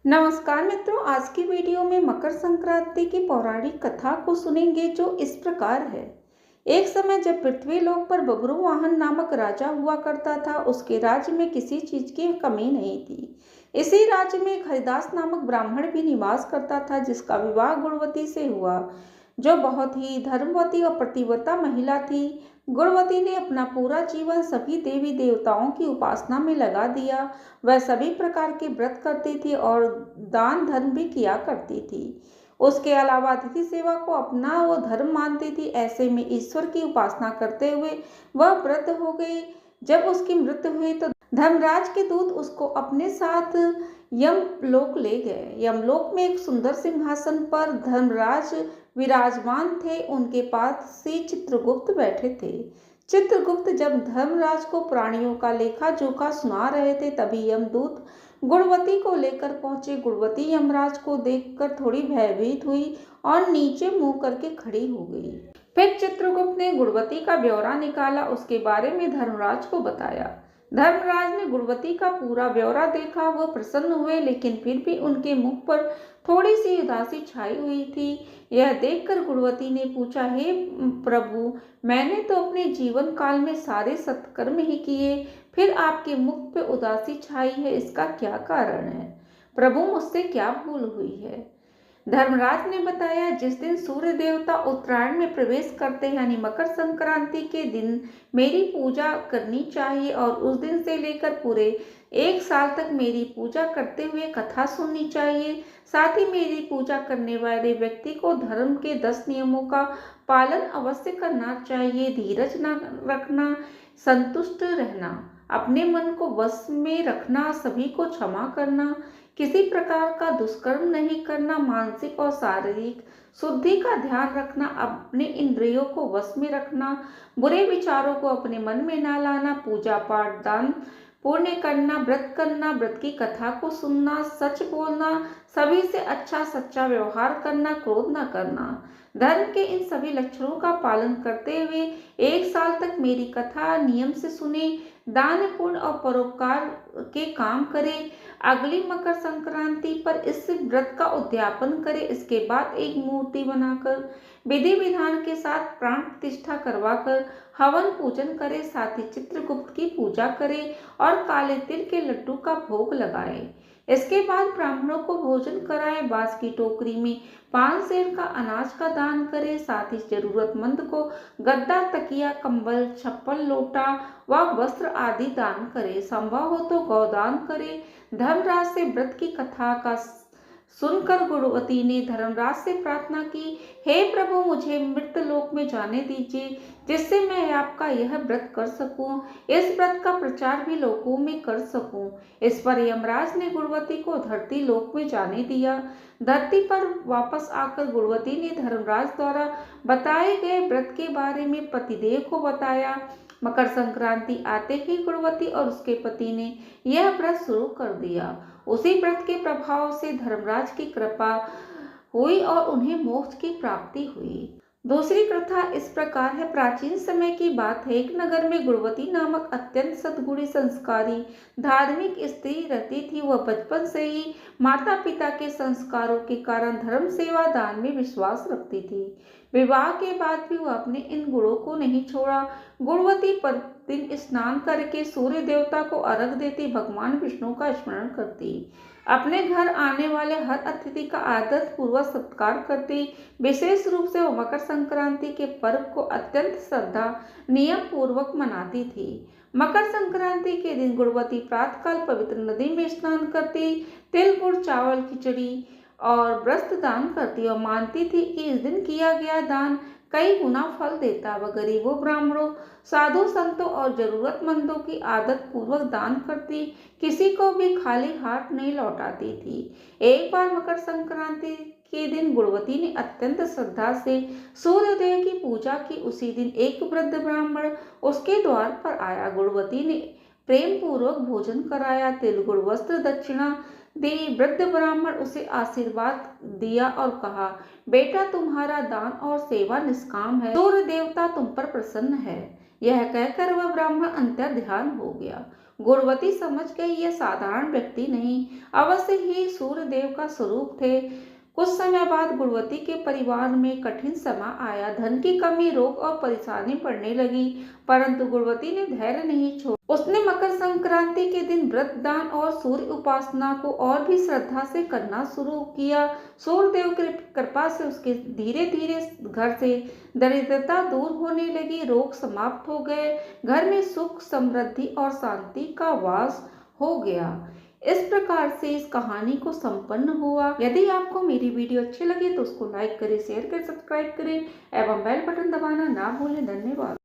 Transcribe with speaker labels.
Speaker 1: नमस्कार मित्रों, आज की वीडियो में मकर संक्रांति की पौराणिक कथा को सुनेंगे जो इस प्रकार है। एक समय जब पृथ्वी लोक पर बब्रुवाहन नामक राजा हुआ करता था, उसके राज्य में किसी चीज की कमी नहीं थी। इसी राज्य में एक हरिदास नामक ब्राह्मण भी निवास करता था, जिसका विवाह गुणवती से हुआ, जो बहुत ही धर्मवती और पतिव्रता महिला थी। गुणवती ने अपना पूरा जीवन सभी देवी देवताओं की उपासना में लगा दिया। वह सभी प्रकार के व्रत करती थी और दान धर्म भी किया करती थी। उसके अलावा अतिथि सेवा को अपना वो धर्म मानती थी। ऐसे में ईश्वर की उपासना करते हुए वह वृद्ध हो गई। जब उसकी मृत्यु हुई तो धर्मराज के दूत उसको अपने साथ यमलोक ले गए। यमलोक में एक सुंदर सिंहासन पर धर्मराज विराजमान थे। उनके पास से चित्रगुप्त बैठे थे। चित्रगुप्त जब धर्मराज को प्राणियों का लेखा जोखा सुना रहे थे, तभी यमदूत गुणवती को लेकर पहुंचे। गुणवती यमराज को देखकर थोड़ी भयभीत हुई और नीचे मुंह करके खड़ी हो गई। फिर चित्रगुप्त ने गुणवती का ब्यौरा निकाला, उसके बारे में धर्मराज को बताया। धर्मराज ने गुणवती का पूरा ब्यौरा देखा। वह प्रसन्न हुए, लेकिन फिर भी उनके मुख पर थोड़ी सी उदासी छाई हुई थी। यह देखकर गुणवती ने पूछा, हे प्रभु, मैंने तो अपने जीवन काल में सारे सत्कर्म ही किए, फिर आपके मुख पे उदासी छाई है, इसका क्या कारण है? प्रभु, मुझसे क्या भूल हुई है? धर्मराज ने बताया, जिस दिन सूर्य देवता उत्तरायण में प्रवेश करते हैं, यानी मकर संक्रांति के दिन मेरी पूजा करनी चाहिए और उस दिन से लेकर पूरे एक साल तक मेरी पूजा करते हुए कथा सुननी चाहिए। साथ ही मेरी पूजा करने वाले व्यक्ति को धर्म के 10 नियमों का पालन अवश्य करना चाहिए। धीरज न रखना, संतुष्ट रहना, अपने मन को वश में रखना, सभी को क्षमा करना, किसी प्रकार का दुष्कर्म नहीं करना, मानसिक और शारीरिक शुद्धि का ध्यान रखना, अपने इंद्रियों को वश में रखना, बुरे विचारों को अपने मन में ना लाना, पूजा पाठ दान पुण्य करना, व्रत की कथा को सुनना, सच बोलना, सभी से अच्छा सच्चा व्यवहार करना, क्रोध न करना। धर्म के इन सभी लक्षणों का पालन करते हुए एक साल तक मेरी कथा नियम से सुने, दान पुण्य और परोपकार के काम करें। अगली मकर संक्रांति पर इस व्रत का उद्यापन करें। इसके बाद एक मूर्ति बनाकर विधि विधान के साथ प्राण प्रतिष्ठा करवाकर हवन पूजन करें। साथ ही चित्रगुप्त की पूजा करें और काले तिल के लड्डू का भोग लगाएं। इसके बाद ब्राह्मणों को भोजन कराएं। बांस की टोकरी में 5 सेर का अनाज का दान करें। साथ ही जरूरतमंद को गद्दा, तकिया, कंबल, छप्पन, लोटा व वस्त्र आदि दान करें। संभव हो तो गौदान करें। धर्मराज से व्रत की कथा का सुनकर गुणवती ने धर्मराज से प्रार्थना की, हे प्रभु, मुझे मृत लोक में जाने दीजिए, जिससे मैं आपका यह व्रत कर सकूं, इस व्रत का प्रचार भी लोकों में कर सकूं। इस पर यमराज ने गुणवती को धरती लोक में जाने दिया। धरती पर वापस आकर गुणवती ने धर्मराज द्वारा बताए गए व्रत के बारे में पतिदेव को बताया। मकर संक्रांति आते ही गुणवती और उसके पति ने यह व्रत शुरू कर दिया। उसी व्रत के प्रभाव से धर्मराज की कृपा हुई और उन्हें मोक्ष की प्राप्ति हुई। दूसरी कथा इस प्रकार है। प्राचीन समय की बात है, एक नगर में गुणवती नामक अत्यंत सद्गुणी संस्कारी धार्मिक स्त्री रहती थी। वह बचपन से ही माता पिता के संस्कारों के कारण धर्म सेवा दान में विश्वास रखती थी। विवाह के बाद भी वह अपने इन गुणों को नहीं छोड़ा। गुणवती प्रतिदिन स्नान करके सूर्य देवता को अर्घ देती, भगवान विष्णु का स्मरण करती, अपने घर आने वाले हर अतिथि का आदर पूर्वक सत्कार करती। विशेष रूप से वह मकर संक्रांति के पर्व को अत्यंत श्रद्धा नियम पूर्वक मनाती थी। मकर संक्रांति के दिन गुणवती प्रातःकाल पवित्र नदी में स्नान करती, तिल गुड़ चावल खिचड़ी और वस्त्र दान करती और मानती थी कि इस दिन किया गया दान कई गुना फल देता। वह गरीबों, ब्राह्मणों, साधु संतों और जरूरतमंदों की आदत पूर्वक दान करती, किसी को भी खाली हाथ नहीं लौटाती थी। एक बार मकर संक्रांति के दिन गुणवती ने अत्यंत श्रद्धा से सूर्यदेव की पूजा की। उसी दिन एक वृद्ध ब्राह्मण उसके द्वार पर आया। गुणवती ने प्रेम पूर्वक भोजन कराया, तिल गुड़ वस्त्र दक्षिणा दी। वृद्ध ब्राह्मण उसे आशीर्वाद दिया और कहा, बेटा, तुम्हारा दान और सेवा निष्काम है, सूर्य देवता तुम पर प्रसन्न है। यह कहकर वह ब्राह्मण अंतर ध्यान हो गया। गुणवती समझ गई यह साधारण व्यक्ति नहीं, अवश्य ही सूर्यदेव का स्वरूप थे। कुछ समय बाद गुणवती के परिवार में कठिन समय आया। धन की कमी, रोग और परेशानी पड़ने लगी, परंतु गुणवती ने धैर्य नहीं छोड़ा। उसने मकर संक्रांति के दिन व्रत, दान और सूर्य उपासना को और भी श्रद्धा से करना शुरू किया। सूर्यदेव की कृपा से उसके धीरे धीरे घर से दरिद्रता दूर होने लगी, रोग समाप्त हो गए, घर में सुख, समृद्धि और शांति का वास हो गया। इस प्रकार से इस कहानी को संपन्न हुआ। यदि आपको मेरी वीडियो अच्छी लगी तो उसको लाइक करें, शेयर करें, सब्सक्राइब करें एवं बेल बटन दबाना ना भूलें। धन्यवाद।